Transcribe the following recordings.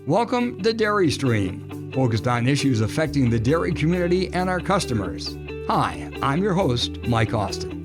Welcome to Dairy Stream, focused on issues affecting the dairy community and our customers. Hi, I'm your host, Mike Austin.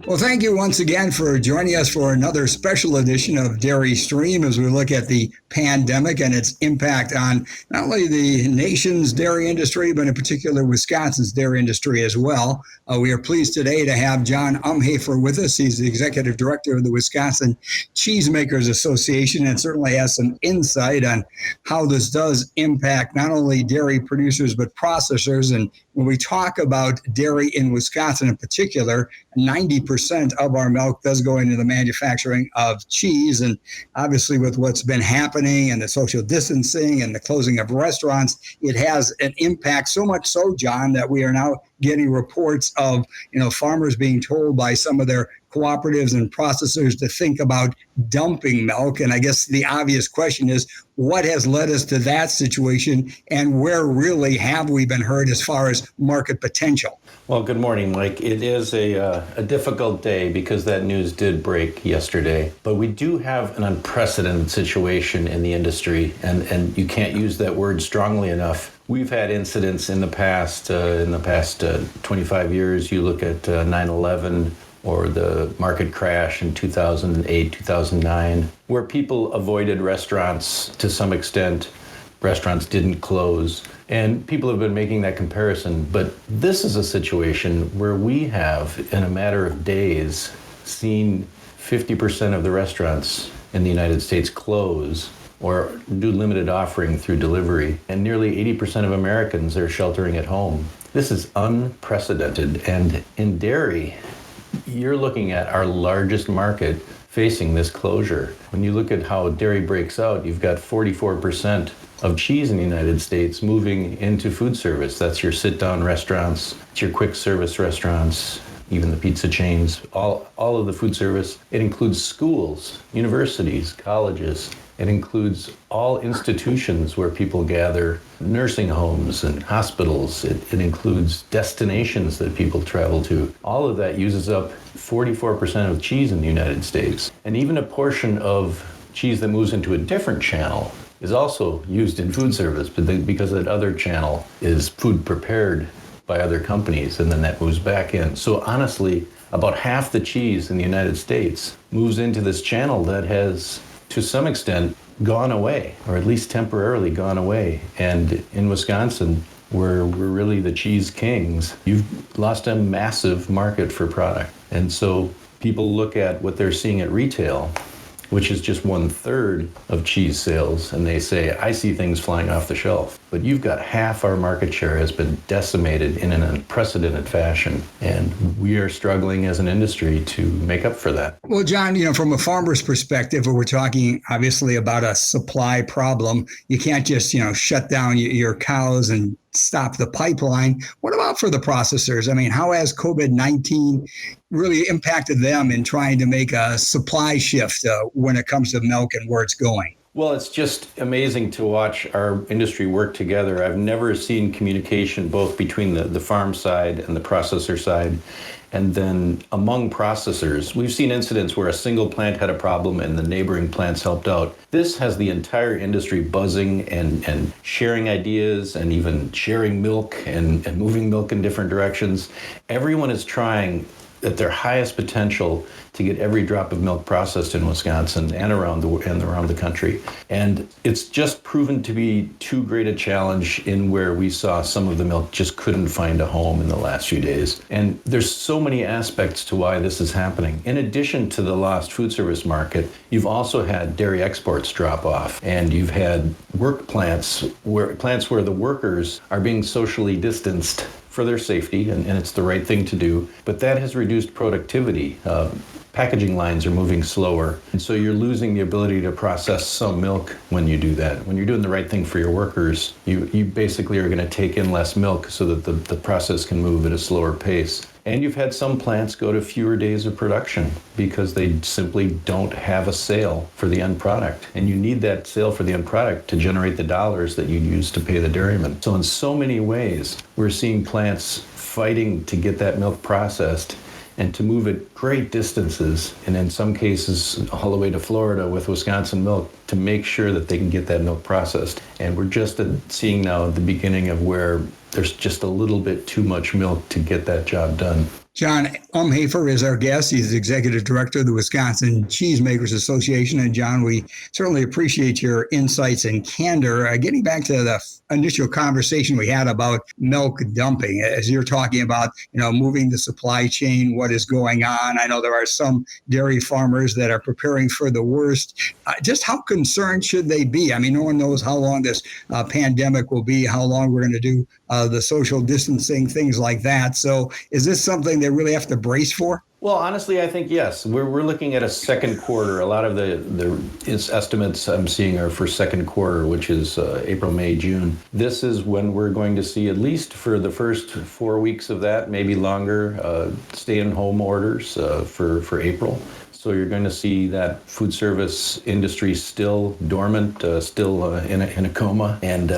Well, thank you once again for joining us for another special edition of Dairy Stream as we look at the pandemic and its impact on not only the nation's dairy industry, but in particular Wisconsin's dairy industry as well. We are pleased today to have John Umhafer with us. He's the executive director of the Wisconsin Cheesemakers Association and certainly has some insight on how this does impact not only dairy producers, but processors. And when we talk about dairy in Wisconsin in particular, 90% of our milk does go into the manufacturing of cheese. And obviously with what's been happening and the social distancing and the closing of restaurants, it has an impact, so much so, John, that we are now getting reports of, farmers being told by some of their cooperatives and processors to think about dumping milk. And I guess the obvious question is, what has led us to that situation, and where really have we been hurt as far as market potential? Well, good morning, Mike. It is a difficult day because that news did break yesterday. But we do have an unprecedented situation in the industry, and you can't use that word strongly enough. We've had incidents in the past 25 years. You look at 9/11 or the market crash in 2008, 2009, where people avoided restaurants to some extent. Restaurants didn't close. And people have been making that comparison. But this is a situation where we have, in a matter of days, seen 50% of the restaurants in the United States close or do limited offering through delivery. And nearly 80% of Americans are sheltering at home. This is unprecedented. And in dairy, you're looking at our largest market facing this closure. When you look at how dairy breaks out, you've got 44% of cheese in the United States moving into food service. That's your sit-down restaurants, it's your quick service restaurants, even the pizza chains, all of the food service. It includes schools, universities, colleges. It includes all institutions where people gather, nursing homes and hospitals. It includes destinations that people travel to. All of that uses up 44% of cheese in the United States. And even a portion of cheese that moves into a different channel is also used in food service, because that other channel is food prepared by other companies, and then that moves back in. So honestly, about half the cheese in the United States moves into this channel that has, to some extent, gone away, or at least temporarily gone away. And in Wisconsin, where we're really the cheese kings, you've lost a massive market for product. And so people look at what they're seeing at retail, which is just 1/3 of cheese sales, and they say, I see things flying off the shelf. But you've got half our market share has been decimated in an unprecedented fashion, and we are struggling as an industry to make up for that. Well, John, from a farmer's perspective, we're talking obviously about a supply problem. You can't just, shut down your cows and stop the pipeline. What about for the processors? I mean, how has COVID-19 really impacted them in trying to make a supply shift when it comes to milk and where it's going? Well, it's just amazing to watch our industry work together. I've never seen communication both between the farm side and the processor side, and then among processors. We've seen incidents where a single plant had a problem and the neighboring plants helped out. This has the entire industry buzzing and sharing ideas and even sharing milk and moving milk in different directions. Everyone is trying at their highest potential to get every drop of milk processed in Wisconsin and around the country. And it's just proven to be too great a challenge in where we saw some of the milk just couldn't find a home in the last few days. And there's so many aspects to why this is happening. In addition to the lost food service market, you've also had dairy exports drop off, and you've had plants where the workers are being socially distanced for their safety, and it's the right thing to do, but that has reduced productivity. Packaging lines are moving slower, and so you're losing the ability to process some milk when you do that. When you're doing the right thing for your workers, you basically are going to take in less milk so that the process can move at a slower pace. And you've had some plants go to fewer days of production because they simply don't have a sale for the end product. And you need that sale for the end product to generate the dollars that you use to pay the dairyman. So in so many ways, we're seeing plants fighting to get that milk processed and to move it great distances, and in some cases all the way to Florida with Wisconsin milk, to make sure that they can get that milk processed. And we're just seeing now the beginning of where there's just a little bit too much milk to get that job done. John Umhafer is our guest. He's the executive director of the Wisconsin Cheesemakers Association. And John, we certainly appreciate your insights and candor. Getting back to the initial conversation we had about milk dumping, as you're talking about, moving the supply chain, what is going on. I know there are some dairy farmers that are preparing for the worst. Just how concerned should they be? I mean, no one knows how long this pandemic will be, how long we're going to do the social distancing, things like that. So is this something they really have to brace for? Well, honestly, I think yes. We're looking at a second quarter. A lot of the estimates I'm seeing are for second quarter, which is April, May, June. This is when we're going to see, at least for the first 4 weeks of that, maybe longer, stay-at-home orders for April. So you're going to see that food service industry still dormant, still in a coma, and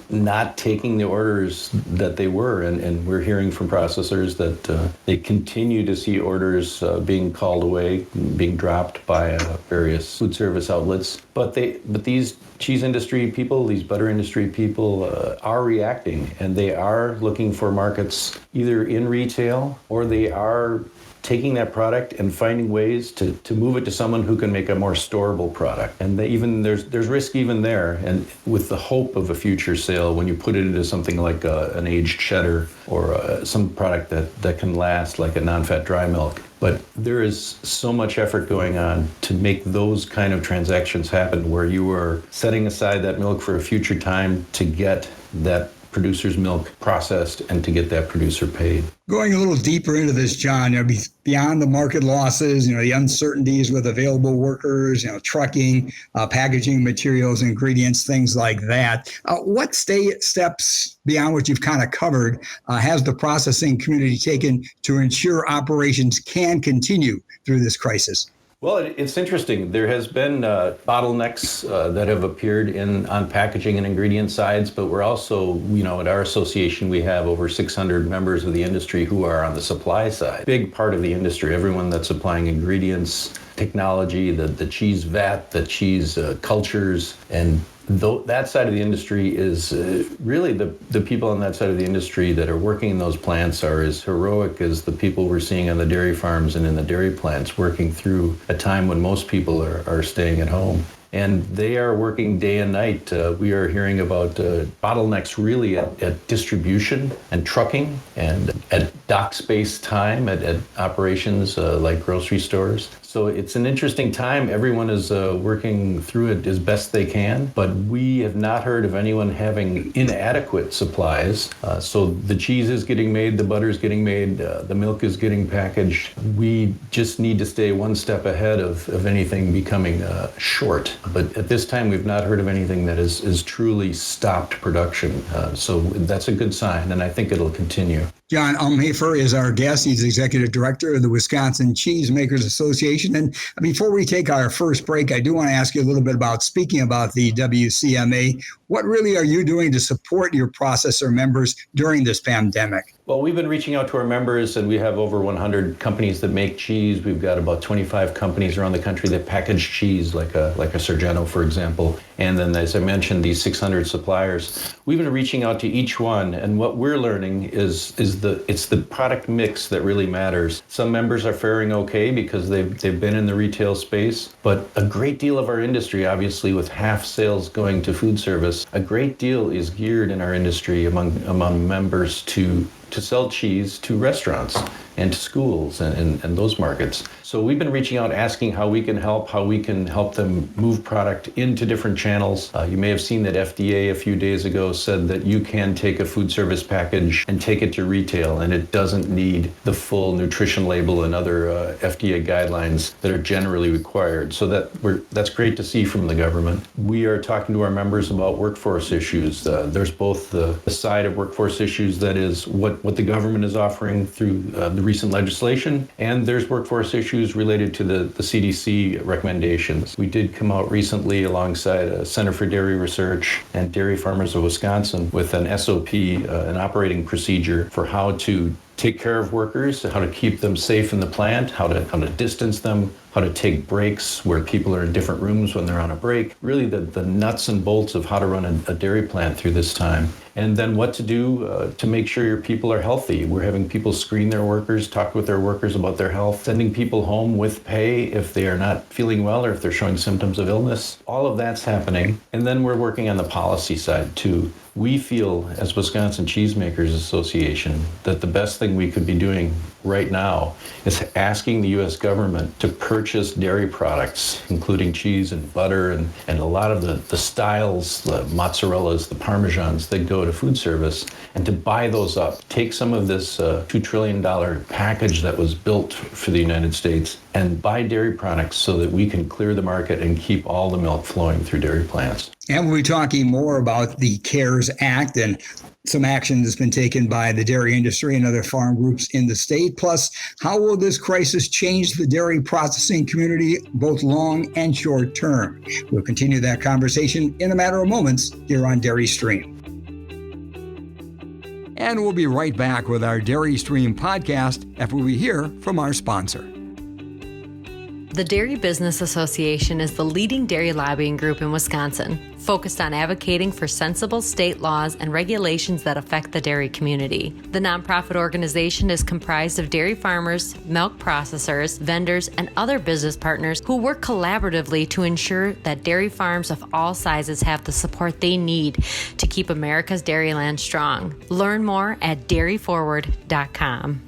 not taking the orders that they were. And we're hearing from processors that they continue to see orders being called away, being dropped by various food service outlets. But these cheese industry people, these butter industry people are reacting, and they are looking for markets either in retail, or they are taking that product and finding ways to move it to someone who can make a more storable product. And there's risk even there. And with the hope of a future sale, when you put it into something like an aged cheddar or some product that can last, like a non-fat dry milk. But there is so much effort going on to make those kind of transactions happen, where you are setting aside that milk for a future time to get that producer's milk processed and to get that producer paid. Going a little deeper into this, John, beyond the market losses, the uncertainties with available workers, trucking, packaging materials, ingredients, things like that. What steps beyond what you've kind of covered has the processing community taken to ensure operations can continue through this crisis? Well, it's interesting. There has been bottlenecks that have appeared on packaging and ingredient sides, but we're also, at our association, we have over 600 members of the industry who are on the supply side. Big part of the industry, everyone that's supplying ingredients, technology, the cheese vat, the cheese cultures, and that side of the industry is really the people on that side of the industry that are working in those plants are as heroic as the people we're seeing on the dairy farms and in the dairy plants, working through a time when most people are staying at home. And they are working day and night. We are hearing about bottlenecks really at distribution and trucking and at dock space time at operations like grocery stores. So it's an interesting time. Everyone is working through it as best they can, but we have not heard of anyone having inadequate supplies. So the cheese is getting made, the butter is getting made, the milk is getting packaged. We just need to stay one step ahead of anything becoming short. But at this time, we've not heard of anything that has truly stopped production. So that's a good sign, and I think it'll continue. John Umhafer is our guest. He's executive director of the Wisconsin Cheesemakers Association. And before we take our first break, I do want to ask you a little bit speaking about the WCMA. What really are you doing to support your processor members during this pandemic? Well, we've been reaching out to our members, and we have over 100 companies that make cheese. We've got about 25 companies around the country that package cheese, like a Sargento, for example. And then, as I mentioned, these 600 suppliers. We've been reaching out to each one, and what we're learning is it's the product mix that really matters. Some members are faring okay because they've been in the retail space, but a great deal of our industry, obviously, with half sales going to food service, a great deal is geared in our industry among members to sell cheese to restaurants and to schools and those markets. So we've been reaching out, asking how we can help them move product into different channels. You may have seen that FDA a few days ago said that you can take a food service package and take it to retail, and it doesn't need the full nutrition label and other FDA guidelines that are generally required. So that's great to see from the government. We are talking to our members about workforce issues. There's both the side of workforce issues, that is what the government is offering through the recent legislation, and there's workforce issues related to the CDC recommendations. We did come out recently alongside Center for Dairy Research and Dairy Farmers of Wisconsin with an SOP, an operating procedure for how to take care of workers, how to keep them safe in the plant, how to distance them, how to take breaks where people are in different rooms when they're on a break. Really the nuts and bolts of how to run a dairy plant through this time. And then what to do to make sure your people are healthy. We're having people screen their workers, talk with their workers about their health, sending people home with pay if they are not feeling well or if they're showing symptoms of illness. All of that's happening. And then we're working on the policy side too. We feel, as Wisconsin Cheesemakers Association, that the best thing we could be doing right now is asking the U.S. government to purchase dairy products, including cheese and butter and a lot of the styles, the mozzarellas, the parmesans that go to food service, and to buy those up. Take some of this $2 trillion package that was built for the United States and buy dairy products so that we can clear the market and keep all the milk flowing through dairy plants. And we'll be talking more about the CARES Act and some action that's been taken by the dairy industry and other farm groups in the state. Plus, how will this crisis change the dairy processing community, both long and short term? We'll continue that conversation in a matter of moments here on Dairy Stream. And we'll be right back with our Dairy Stream podcast after we hear from our sponsor. The Dairy Business Association is the leading dairy lobbying group in Wisconsin, focused on advocating for sensible state laws and regulations that affect the dairy community. The nonprofit organization is comprised of dairy farmers, milk processors, vendors, and other business partners who work collaboratively to ensure that dairy farms of all sizes have the support they need to keep America's dairyland strong. Learn more at dairyforward.com.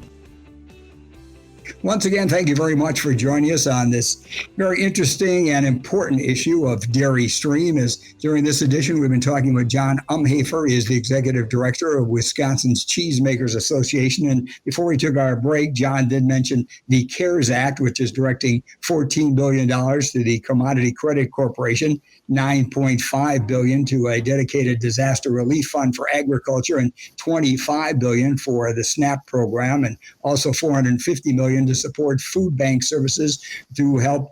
Once again, thank you very much for joining us on this very interesting and important issue of Dairy Stream. As during this edition, we've been talking with John Umhafer. He is the Executive Director of Wisconsin's Cheesemakers Association. And before we took our break, John did mention the CARES Act, which is directing $14 billion to the Commodity Credit Corporation, $9.5 billion to a dedicated disaster relief fund for agriculture, and $25 billion for the SNAP program, and also $450 million to support food bank services to help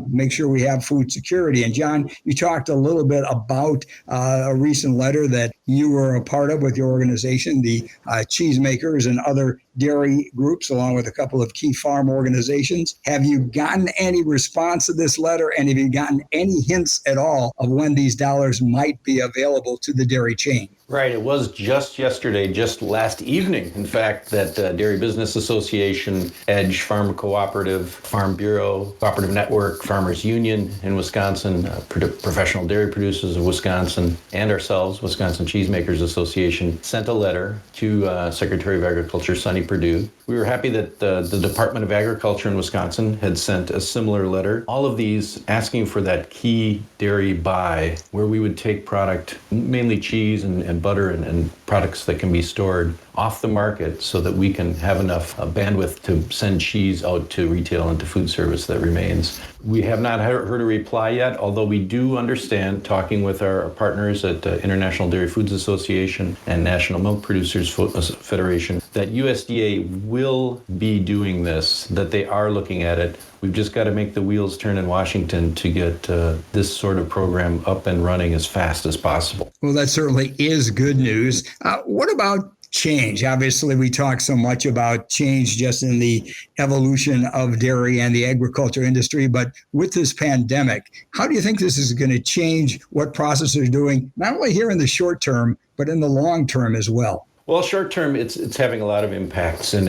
make sure we have food security. And John, you talked a little bit about a recent letter that you were a part of with your organization, the Cheesemakers and other dairy groups, along with a couple of key farm organizations. Have you gotten any response to this letter, and have you gotten any hints at all of when these dollars might be available to the dairy chain? Right. It was just yesterday, just last evening, in fact, that Dairy Business Association, EDGE, Farm Cooperative, Farm Bureau, Cooperative Network, Farmers Union in Wisconsin, Professional Dairy Producers of Wisconsin, and ourselves, Wisconsin Cheesemakers Association, sent a letter to Secretary of Agriculture Sonny Perdue. We were happy that the Department of Agriculture in Wisconsin had sent a similar letter. All of these asking for that key dairy buy, where we would take product, mainly cheese and butter and products that can be stored off the market so that we can have enough bandwidth to send cheese out to retail and to food service that remains. We have not heard a reply yet, although we do understand, talking with our partners at International Dairy Foods Association and National Milk Producers Federation, that USDA will be doing this, that they are looking at it. We've just got to make the wheels turn in Washington to get this sort of program up and running as fast as possible. Well, that certainly is good news. What about change? Obviously, we talk so much about change just in the evolution of dairy and the agriculture industry, but with this pandemic, how do you think this is going to change what processors are doing, not only here in the short term, but in the long term as well? Well, short term, it's having a lot of impacts, and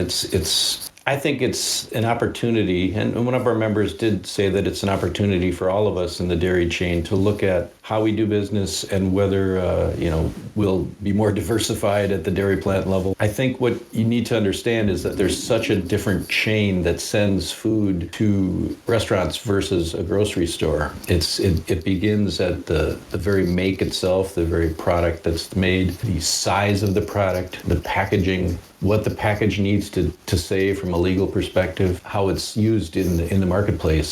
I think it's an opportunity, and one of our members did say that it's an opportunity for all of us in the dairy chain to look at how we do business and whether, we'll be more diversified at the dairy plant level. I think what you need to understand is that there's such a different chain that sends food to restaurants versus a grocery store. It begins at the very make itself, the very product that's made, the size of the product, the packaging, what the package needs to say from a legal perspective, how it's used in the marketplace,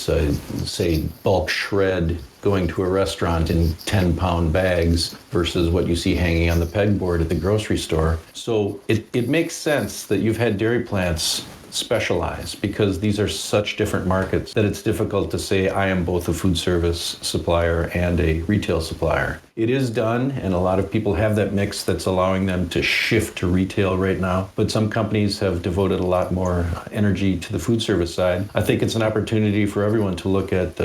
say bulk shred going to a restaurant in 10-pound bags versus what you see hanging on the pegboard at the grocery store. So it makes sense that you've had dairy plants specialize, because these are such different markets that it's difficult to say I am both a food service supplier and a retail supplier. It is done, and a lot of people have that mix that's allowing them to shift to retail right now. But some companies have devoted a lot more energy to the food service side. I think it's an opportunity for everyone to look at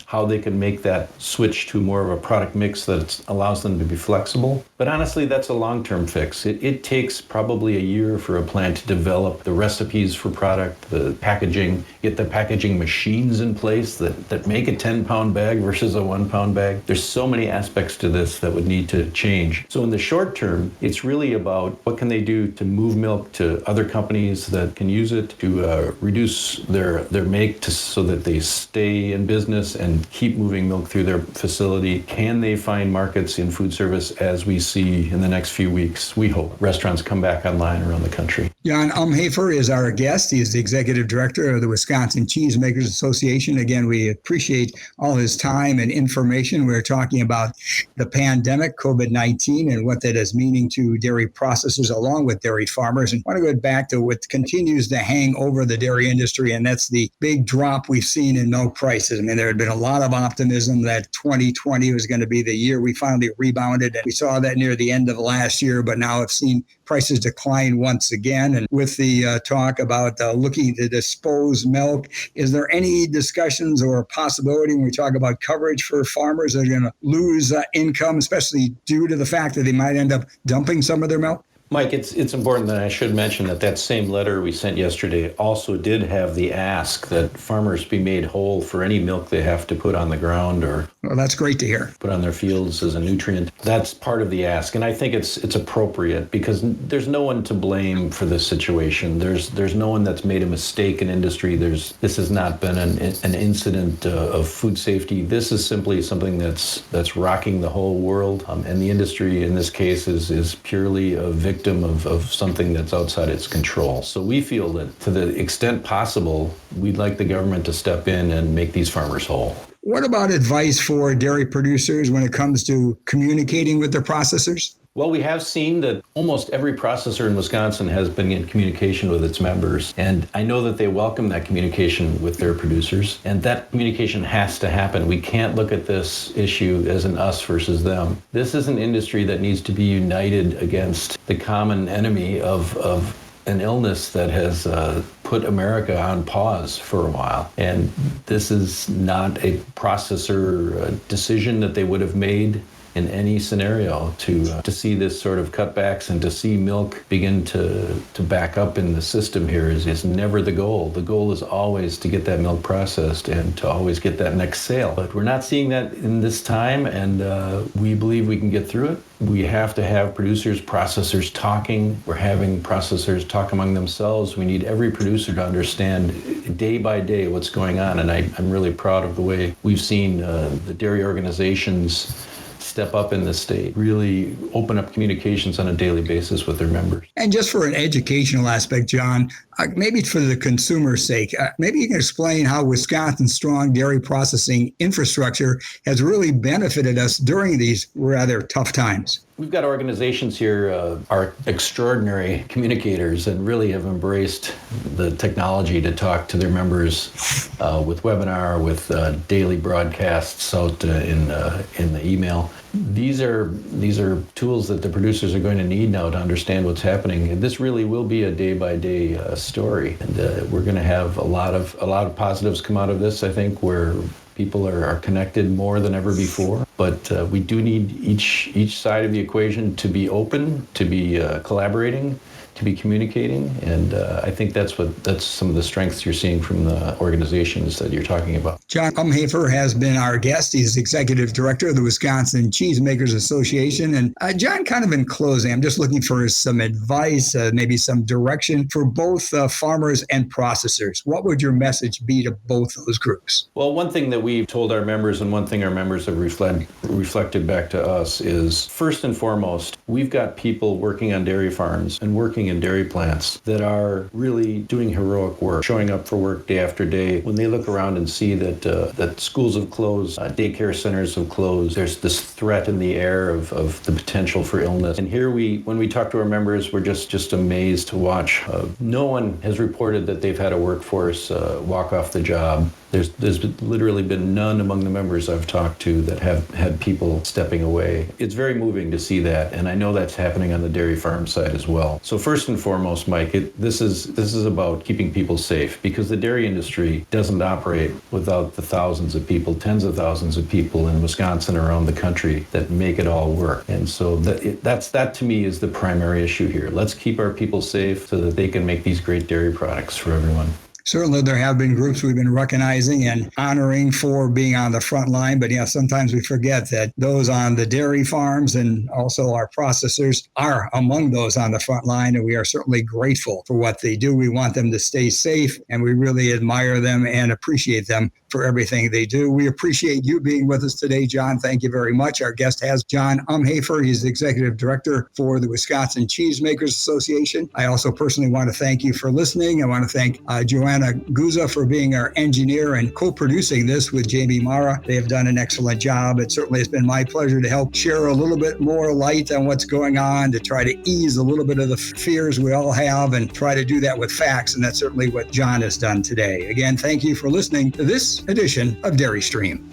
how they can make that switch to more of a product mix that allows them to be flexible. But honestly, that's a long-term fix. It takes probably a year for a plant to develop the recipes for product, the packaging, get the packaging machines in place that make a 10-pound bag versus a 1-pound bag. There's so many aspects to this that would need to change. So in the short term, it's really about what can they do to move milk to other companies that can use it, to reduce their make so that they stay in business and keep moving milk through their facility. Can they find markets in food service as we see in the next few weeks? We hope restaurants come back online around the country. Jan Umhafer is our guest. He is the executive director of the Wisconsin Cheesemakers Association. Again, we appreciate all his time and information. We're talking about the pandemic, COVID-19, and what that is meaning to dairy processors along with dairy farmers. And I want to go back to what continues to hang over the dairy industry, and that's the big drop we've seen in milk prices. I mean, there had been a lot of optimism that 2020 was going to be the year we finally rebounded. And we saw that near the end of last year, but now have seen prices decline once again. And with the talk about looking to dispose milk, is there any discussions or possibility when we talk about coverage for farmers that are going to lose income, especially due to the fact that they might end up dumping some of their milk? Mike, it's important that I should mention that same letter we sent yesterday also did have the ask that farmers be made whole for any milk they have to put on the ground or well, that's great to hear. Put on their fields as a nutrient. That's part of the ask, and I think it's appropriate because there's no one to blame for this situation. There's no one that's made a mistake in industry. This has not been an incident of food safety. This is simply something that's rocking the whole world, and the industry in this case is purely a victim of something that's outside its control. So we feel that to the extent possible, we'd like the government to step in and make these farmers whole. What about advice for dairy producers when it comes to communicating with their processors? Well, we have seen that almost every processor in Wisconsin has been in communication with its members. And I know that they welcome that communication with their producers. And that communication has to happen. We can't look at this issue as an us versus them. This is an industry that needs to be united against the common enemy of an illness that has put America on pause for a while. And this is not a processor decision that they would have made in any scenario to see this sort of cutbacks and to see milk begin to back up in the system here is never the goal. The goal is always to get that milk processed and to always get that next sale. But we're not seeing that in this time, and we believe we can get through it. We have to have producers, processors talking. We're having processors talk among themselves. We need every producer to understand day by day what's going on, and I'm really proud of the way we've seen the dairy organizations step up in the state, really open up communications on a daily basis with their members. And just for an educational aspect, John, maybe for the consumer's sake, maybe you can explain how Wisconsin's strong dairy processing infrastructure has really benefited us during these rather tough times. We've got organizations here, are extraordinary communicators and really have embraced the technology to talk to their members with webinar, with daily broadcasts out in the email. These are tools that the producers are going to need now to understand what's happening. And this really will be a day-by-day story, and we're going to have a lot of positives come out of this. I think where people are connected more than ever before, but we do need each side of the equation to be open, to be collaborating, to be communicating, and I think that's some of the strengths you're seeing from the organizations that you're talking about. Jan Umhafer has been our guest. He's executive director of the Wisconsin Cheesemakers Association. And John, kind of in closing, I'm just looking for some advice, maybe some direction for both farmers and processors. What would your message be to both those groups? Well, one thing that we've told our members, and one thing our members have reflected back to us, is first and foremost, we've got people working on dairy farms and working in dairy plants that are really doing heroic work, showing up for work day after day. When they look around and see that schools have closed, daycare centers have closed, there's this threat in the air of the potential for illness. And here when we talk to our members, we're just amazed to watch. No one has reported that they've had a workforce walk off the job There's literally been none among the members I've talked to that have had people stepping away. It's very moving to see that, and I know that's happening on the dairy farm side as well. So first and foremost, Mike, this is about keeping people safe, because the dairy industry doesn't operate without the thousands of people, tens of thousands of people in Wisconsin and around the country that make it all work. And so that to me is the primary issue here. Let's keep our people safe so that they can make these great dairy products for everyone. Certainly, there have been groups we've been recognizing and honoring for being on the front line. But sometimes we forget that those on the dairy farms and also our processors are among those on the front line. And we are certainly grateful for what they do. We want them to stay safe, and we really admire them and appreciate them for everything they do. We appreciate you being with us today, John. Thank you very much. Our guest has John Umhafer. He's the Executive Director for the Wisconsin Cheesemakers Association. I also personally want to thank you for listening. I want to thank Joanna Guza for being our engineer and co-producing this with Jamie Mara. They have done an excellent job. It certainly has been my pleasure to help share a little bit more light on what's going on, to try to ease a little bit of the fears we all have and try to do that with facts. And that's certainly what John has done today. Again, thank you for listening to this edition of Dairy Stream.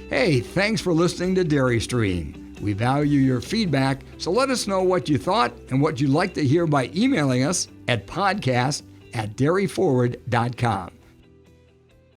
Hey, thanks for listening to Dairy Stream. We value your feedback, so let us know what you thought and what you'd like to hear by emailing us at podcast@dairyforward.com.